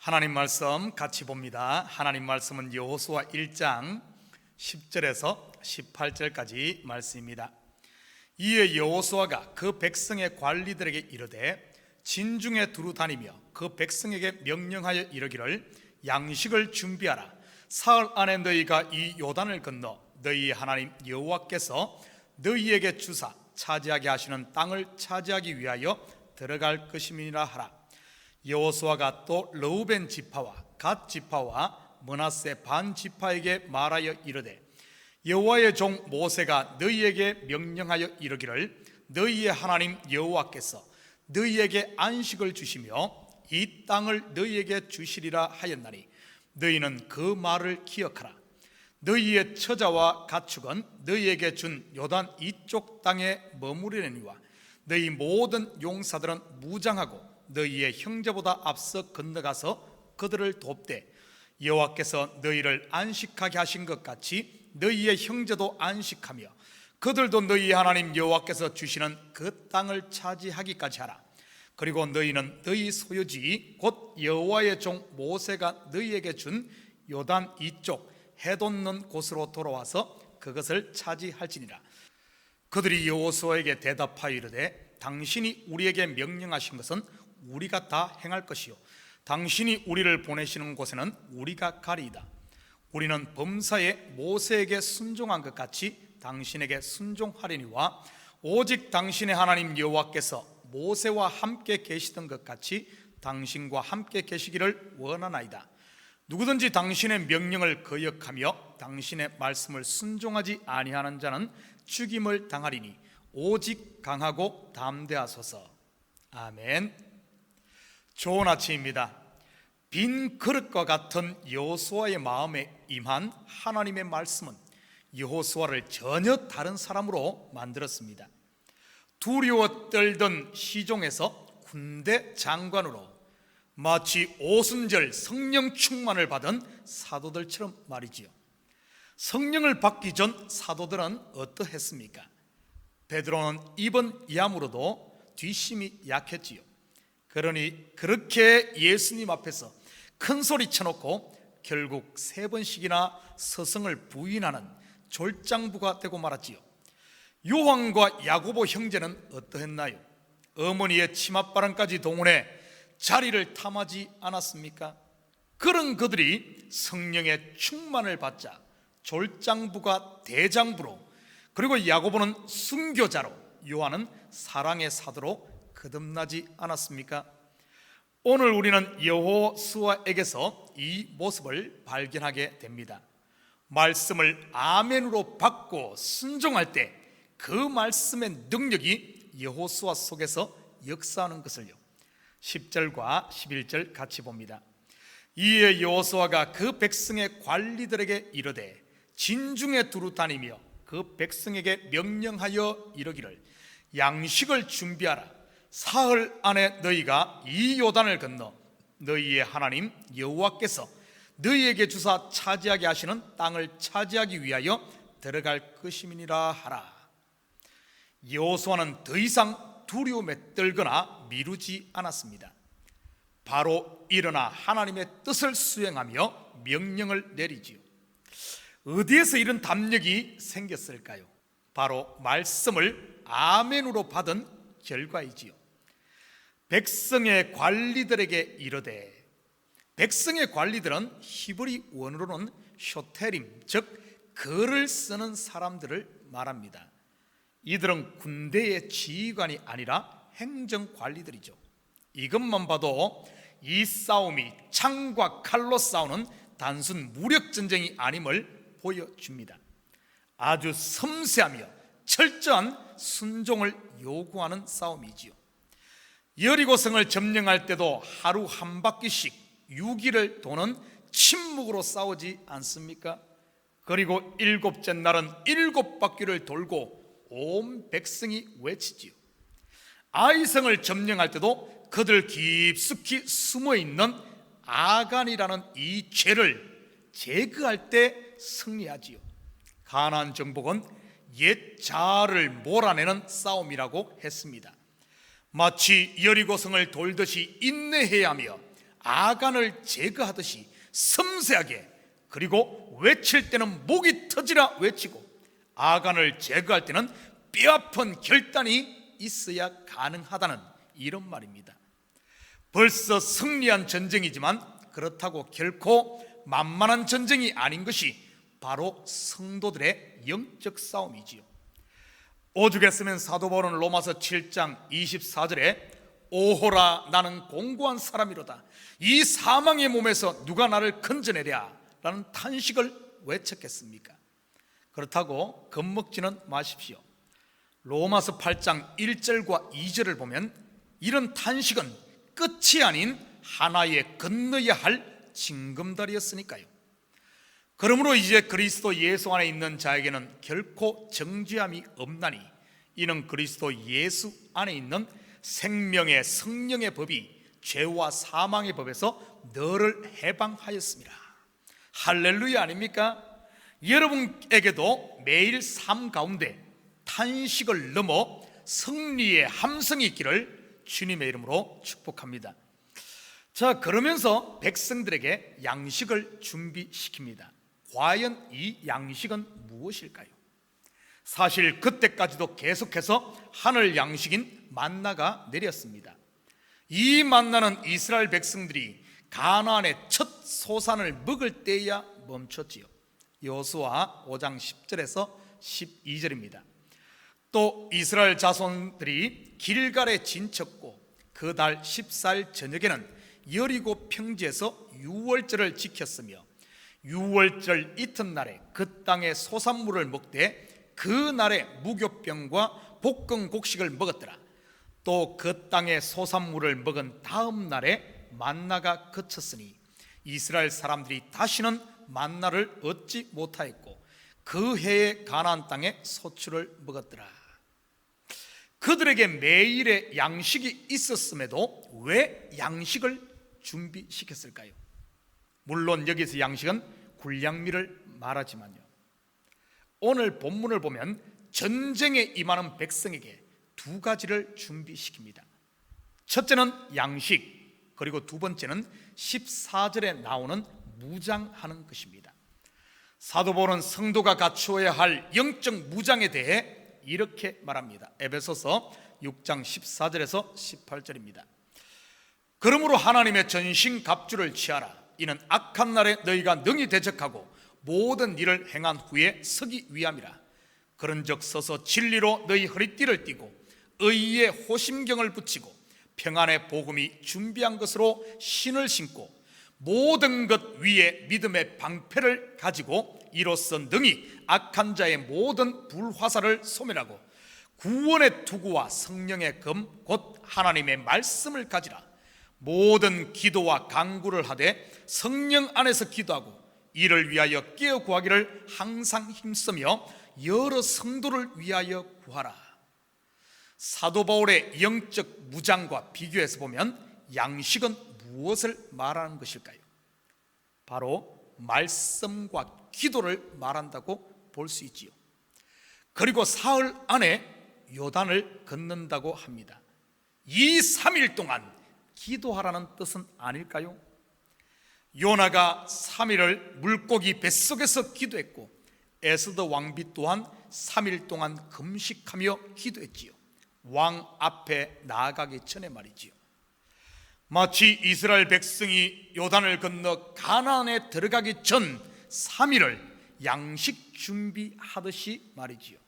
하나님 말씀 같이 봅니다. 하나님 말씀은 여호수아 1장 10절에서 18절까지 말씀입니다. 이에 여호수아가 그 백성의 관리들에게 이르되 진중에 두루 다니며 그 백성에게 명령하여 이르기를 양식을 준비하라. 사흘 안에 너희가 이 요단을 건너 너희 하나님 여호와께서 너희에게 주사 차지하게 하시는 땅을 차지하기 위하여 들어갈 것임이니라 하라. 여호수아가 또 르우벤 지파와 갓 지파와 므낫세 반 지파에게 말하여 이르되 여호와의 종 모세가 너희에게 명령하여 이르기를 너희의 하나님 여호와께서 너희에게 안식을 주시며 이 땅을 너희에게 주시리라 하였나니 너희는 그 말을 기억하라. 너희의 처자와 가축은 너희에게 준 요단 이쪽 땅에 머무르려니와 너희 모든 용사들은 무장하고 너희의 형제보다 앞서 건너가서 그들을 돕되 여호와께서 너희를 안식하게 하신 것 같이 너희의 형제도 안식하며 그들도 너희 하나님 여호와께서 주시는 그 땅을 차지하기까지 하라. 그리고 너희는 너희 소유지 곧 여호와의 종 모세가 너희에게 준 요단 이쪽 해 돋는 곳으로 돌아와서 그것을 차지할지니라. 그들이 여호수아에게 대답하여 이르되 당신이 우리에게 명령하신 것은 우리가 다 행할 것이요 당신이 우리를 보내시는 곳에는 우리가 가리이다. 우리는 범사에 모세에게 순종한 것 같이 당신에게 순종하리니와 오직 당신의 하나님 여호와께서 모세와 함께 계시던 것 같이 당신과 함께 계시기를 원하나이다. 누구든지 당신의 명령을 거역하며 당신의 말씀을 순종하지 아니하는 자는 죽임을 당하리니 오직 강하고 담대하소서. 아멘. 좋은 아침입니다. 빈 그릇과 같은 여호수아의 마음에 임한 하나님의 말씀은 여호수아를 전혀 다른 사람으로 만들었습니다. 두려워 떨던 시종에서 군대 장관으로 마치 오순절 성령 충만을 받은 사도들처럼 말이지요. 성령을 받기 전 사도들은 어떠했습니까? 베드로는 입은 야무로도 뒷심이 약했지요. 그러니 그렇게 예수님 앞에서 큰 소리 쳐놓고 결국 3번씩이나 스승을 부인하는 졸장부가 되고 말았지요. 요한과 야고보 형제는 어떠했나요? 어머니의 치맛바람까지 동원해 자리를 탐하지 않았습니까? 그런 그들이 성령의 충만을 받자 졸장부가 대장부로, 그리고 야고보는 순교자로, 요한은 사랑의 사도로 거듭나지 않았습니까? 오늘 우리는 여호수아에게서 이 모습을 발견하게 됩니다. 말씀을 아멘으로 받고 순종할 때 그 말씀의 능력이 여호수아 속에서 역사하는 것을요. 10절과 11절 같이 봅니다. 이에 여호수아가 그 백성의 관리들에게 이르되 진중에 두루 다니며 그 백성에게 명령하여 이르기를 양식을 준비하라. 사흘 안에 너희가 이 요단을 건너 너희의 하나님 여호와께서 너희에게 주사 차지하게 하시는 땅을 차지하기 위하여 들어갈 것임이니라 하라. 여호수아는 더 이상 두려움에 떨거나 미루지 않았습니다. 바로 일어나 하나님의 뜻을 수행하며 명령을 내리지요. 어디에서 이런 담력이 생겼을까요? 바로 말씀을 아멘으로 받은 결과이지요. 백성의 관리들에게 이르되, 백성의 관리들은 히브리 원어로는 쇼테림, 즉 글을 쓰는 사람들을 말합니다. 이들은 군대의 지휘관이 아니라 행정관리들이죠. 이것만 봐도 이 싸움이 창과 칼로 싸우는 단순 무력전쟁이 아님을 보여줍니다. 아주 섬세하며 철저한 순종을 요구하는 싸움이지요. 여리고성을 점령할 때도 하루 한 바퀴씩 6일을 도는 침묵으로 싸우지 않습니까? 그리고 7째 날은 7바퀴를 돌고 온 백성이 외치지요. 아이성을 점령할 때도 그들 깊숙이 숨어있는 아간이라는 이 죄를 제거할 때 승리하지요. 가나안 정복은 옛 자아를 몰아내는 싸움이라고 했습니다. 마치 여리고성을 돌듯이 인내해야 하며 아간을 제거하듯이 섬세하게, 그리고 외칠 때는 목이 터지라 외치고 아간을 제거할 때는 뼈아픈 결단이 있어야 가능하다는 이런 말입니다. 벌써 승리한 전쟁이지만 그렇다고 결코 만만한 전쟁이 아닌 것이 바로 성도들의 영적 싸움이지요. 오죽 했으면 사도 바울은 로마서 7장 24절에 오호라 나는 공고한 사람이로다, 이 사망의 몸에서 누가 나를 건져내랴 라는 탄식을 외쳤겠습니까? 그렇다고 겁먹지는 마십시오. 로마서 8장 1절과 2절을 보면 이런 탄식은 끝이 아닌 하나의 건너야 할 징검다리였으니까요. 그러므로 이제 그리스도 예수 안에 있는 자에게는 결코 정죄함이 없나니 이는 그리스도 예수 안에 있는 생명의 성령의 법이 죄와 사망의 법에서 너를 해방하였습니다. 할렐루야 아닙니까? 여러분에게도 매일 삶 가운데 탄식을 넘어 승리의 함성이 있기를 주님의 이름으로 축복합니다. 자, 그러면서 백성들에게 양식을 준비시킵니다. 과연 이 양식은 무엇일까요? 사실 그때까지도 계속해서 하늘 양식인 만나가 내렸습니다. 이 만나는 이스라엘 백성들이 가나안의 첫 소산을 먹을 때야 멈췄지요. 여호수아 5장 10절에서 12절입니다. 또 이스라엘 자손들이 길갈에 진쳤고 그 달 14일 저녁에는 여리고 평지에서 유월절을 지켰으며 유월절 이튿날에 그 땅의 소산물을 먹되 그 날에 무교병과 볶은 곡식을 먹었더라. 또 그 땅의 소산물을 먹은 다음 날에 만나가 그쳤으니 이스라엘 사람들이 다시는 만나를 얻지 못하였고 그 해에 가나안 땅에 소출을 먹었더라. 그들에게 매일의 양식이 있었음에도 왜 양식을 준비시켰을까요? 물론 여기서 양식은 굴량미를 말하지만요, 오늘 본문을 보면 전쟁에 임하는 백성에게 두 가지를 준비시킵니다. 첫째는 양식, 그리고 두 번째는 14절에 나오는 무장하는 것입니다. 사도 바울은 성도가 갖추어야 할 영적 무장에 대해 이렇게 말합니다. 에베소서 6장 14절에서 18절입니다. 그러므로 하나님의 전신 갑주를 취하라. 이는 악한 날에 너희가 능히 대적하고 모든 일을 행한 후에 서기 위함이라. 그런즉 서서 진리로 너희 허리띠를 띠고 의의 호심경을 붙이고 평안의 복음이 준비한 것으로 신을 신고 모든 것 위에 믿음의 방패를 가지고 이로써 능히 악한 자의 모든 불화살을 소멸하고 구원의 투구와 성령의 검 곧 하나님의 말씀을 가지라. 모든 기도와 간구를 하되 성령 안에서 기도하고 이를 위하여 깨어 구하기를 항상 힘쓰며 여러 성도를 위하여 구하라. 사도 바울의 영적 무장과 비교해서 보면 양식은 무엇을 말하는 것일까요? 바로 말씀과 기도를 말한다고 볼 수 있지요. 그리고 사흘 안에 요단을 건넌다고 합니다. 이 3일 동안 기도하라는 뜻은 아닐까요? 요나가 3일을 물고기 뱃속에서 기도했고 에스더 왕비 또한 3일 동안 금식하며 기도했지요. 왕 앞에 나아가기 전에 말이지요. 마치 이스라엘 백성이 요단을 건너 가나안에 들어가기 전 3일을 양식 준비하듯이 말이지요.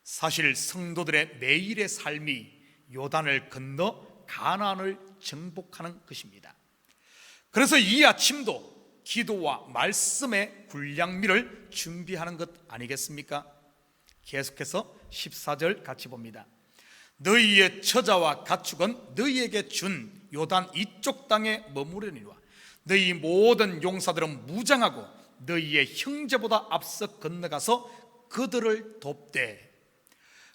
사실 성도들의 매일의 삶이 요단을 건너 가나안을 정복하는 것입니다. 그래서 이 아침도 기도와 말씀의 굴량미를 준비하는 것 아니겠습니까? 계속해서 14절 같이 봅니다. 너희의 처자와 가축은 너희에게 준 요단 이쪽 땅에 머무르니와 너희 모든 용사들은 무장하고 너희의 형제보다 앞서 건너가서 그들을 돕되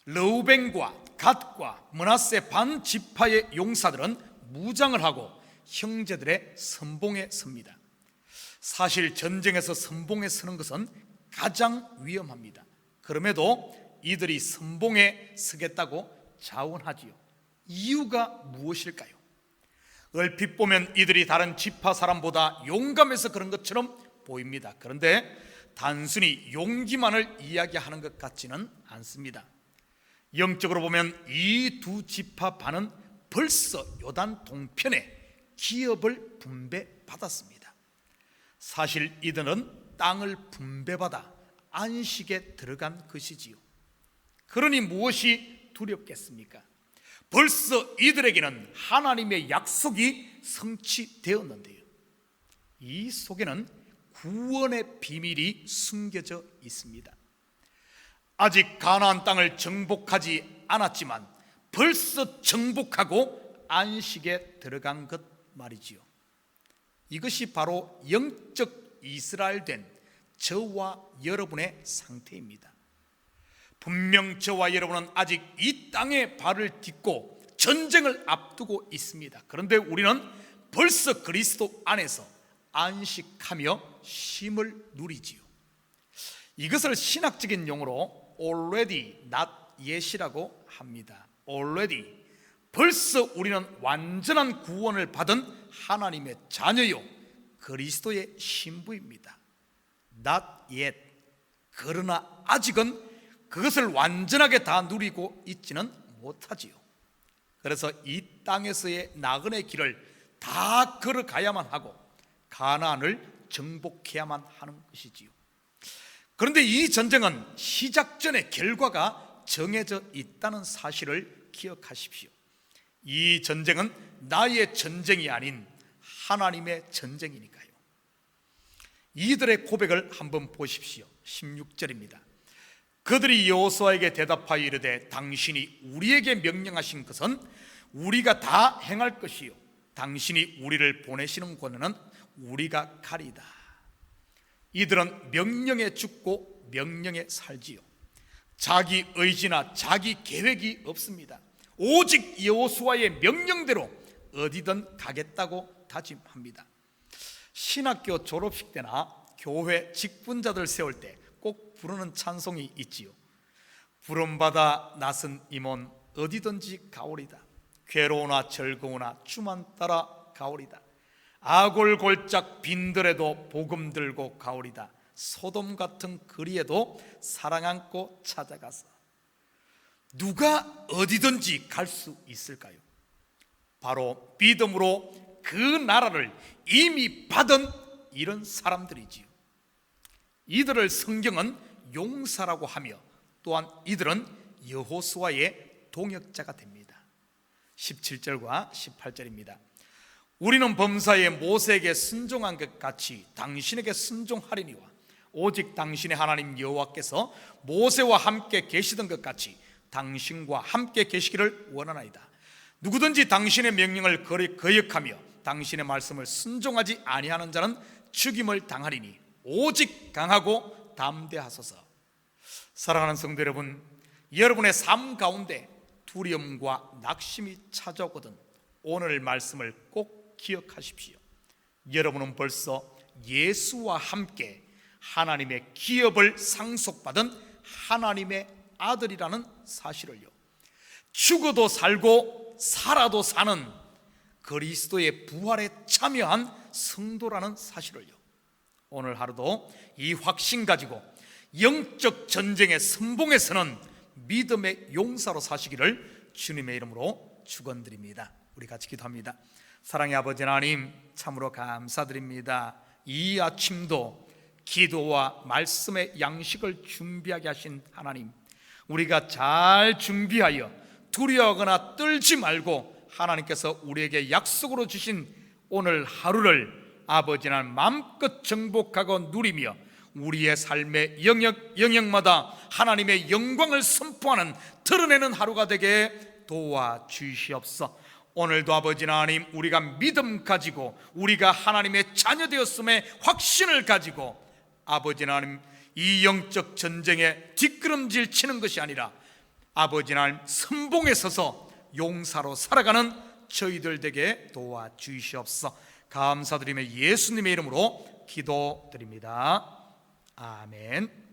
르우벤과 갓과 므낫세 반 지파의 용사들은 무장을 하고 형제들의 선봉에 섭니다. 사실 전쟁에서 선봉에 서는 것은 가장 위험합니다. 그럼에도 이들이 선봉에 서겠다고 자원하지요. 이유가 무엇일까요? 얼핏 보면 이들이 다른 지파 사람보다 용감해서 그런 것처럼 보입니다. 그런데 단순히 용기만을 이야기하는 것 같지는 않습니다. 영적으로 보면 이 두 지파 반은 벌써 요단 동편에 기업을 분배받았습니다. 사실 이들은 땅을 분배받아 안식에 들어간 것이지요. 그러니 무엇이 두렵겠습니까? 벌써 이들에게는 하나님의 약속이 성취되었는데요, 이 속에는 구원의 비밀이 숨겨져 있습니다. 아직 가나안 땅을 정복하지 않았지만 벌써 정복하고 안식에 들어간 것 말이지요. 이것이 바로 영적 이스라엘 된 저와 여러분의 상태입니다. 분명 저와 여러분은 아직 이 땅에 발을 딛고 전쟁을 앞두고 있습니다. 그런데 우리는 벌써 그리스도 안에서 안식하며 쉼을 누리지요. 이것을 신학적인 용어로 already not yet이라고 합니다. already, 벌써 우리는 완전한 구원을 받은 하나님의 자녀요 그리스도의 신부입니다. not yet, 그러나 아직은 그것을 완전하게 다 누리고 있지는 못하지요. 그래서 이 땅에서의 나그네 길을 다 걸어가야만 하고 가나안을 정복해야만 하는 것이지요. 그런데 이 전쟁은 시작 전에 결과가 정해져 있다는 사실을 기억하십시오. 이 전쟁은 나의 전쟁이 아닌 하나님의 전쟁이니까요. 이들의 고백을 한번 보십시오. 16절입니다. 그들이 여호수아에게 대답하여 이르되 당신이 우리에게 명령하신 것은 우리가 다 행할 것이요 당신이 우리를 보내시는 곳에는 우리가 가리다. 이들은 명령에 죽고 명령에 살지요. 자기 의지나 자기 계획이 없습니다. 오직 여호수아의 명령대로 어디든 가겠다고 다짐합니다. 신학교 졸업식 때나 교회 직분자들 세울 때 꼭 부르는 찬송이 있지요. 부름받아 나선 임원 어디든지 가오리다. 괴로우나 즐거우나 주만 따라 가오리다. 아골골짝 빈들에도 복음 들고 가오리다. 소돔 같은 거리에도 사랑 안고 찾아가서. 누가 어디든지 갈 수 있을까요? 바로 믿음으로 그 나라를 이미 받은 이런 사람들이지요. 이들을 성경은 용사라고 하며 또한 이들은 여호수아의 동역자가 됩니다. 17절과 18절입니다. 우리는 범사에 모세에게 순종한 것 같이 당신에게 순종하리니와 오직 당신의 하나님 여호와께서 모세와 함께 계시던 것 같이 당신과 함께 계시기를 원하나이다. 누구든지 당신의 명령을 거역하며 당신의 말씀을 순종하지 아니하는 자는 죽임을 당하리니 오직 강하고 담대하소서. 사랑하는 성도 여러분, 여러분의 삶 가운데 두려움과 낙심이 찾아오거든 오늘 말씀을 꼭 기억하십시오. 여러분은 벌써 예수와 함께 하나님의 기업을 상속받은 하나님의 아들이라는 사실을요, 죽어도 살고 살아도 사는 그리스도의 부활에 참여한 성도라는 사실을요, 오늘 하루도 이 확신 가지고 영적 전쟁의 선봉에서는 믿음의 용사로 사시기를 주님의 이름으로 축원드립니다. 우리 같이 기도합니다. 사랑의 아버지 하나님, 참으로 감사드립니다. 이 아침도 기도와 말씀의 양식을 준비하게 하신 하나님, 우리가 잘 준비하여 두려워하거나 떨지 말고 하나님께서 우리에게 약속으로 주신 오늘 하루를 아버지 하나님 마음껏 정복하고 누리며 우리의 삶의 영역마다 하나님의 영광을 선포하는 드러내는 하루가 되게 도와주시옵소서. 오늘도 아버지 하나님, 우리가 믿음 가지고 우리가 하나님의 자녀 되었음의 확신을 가지고 아버지 하나님 이 영적 전쟁에 뒷걸음질 치는 것이 아니라 아버지 하나님 선봉에 서서 용사로 살아가는 저희들 되게 도와주시옵소서. 감사드리며 예수님의 이름으로 기도드립니다. 아멘.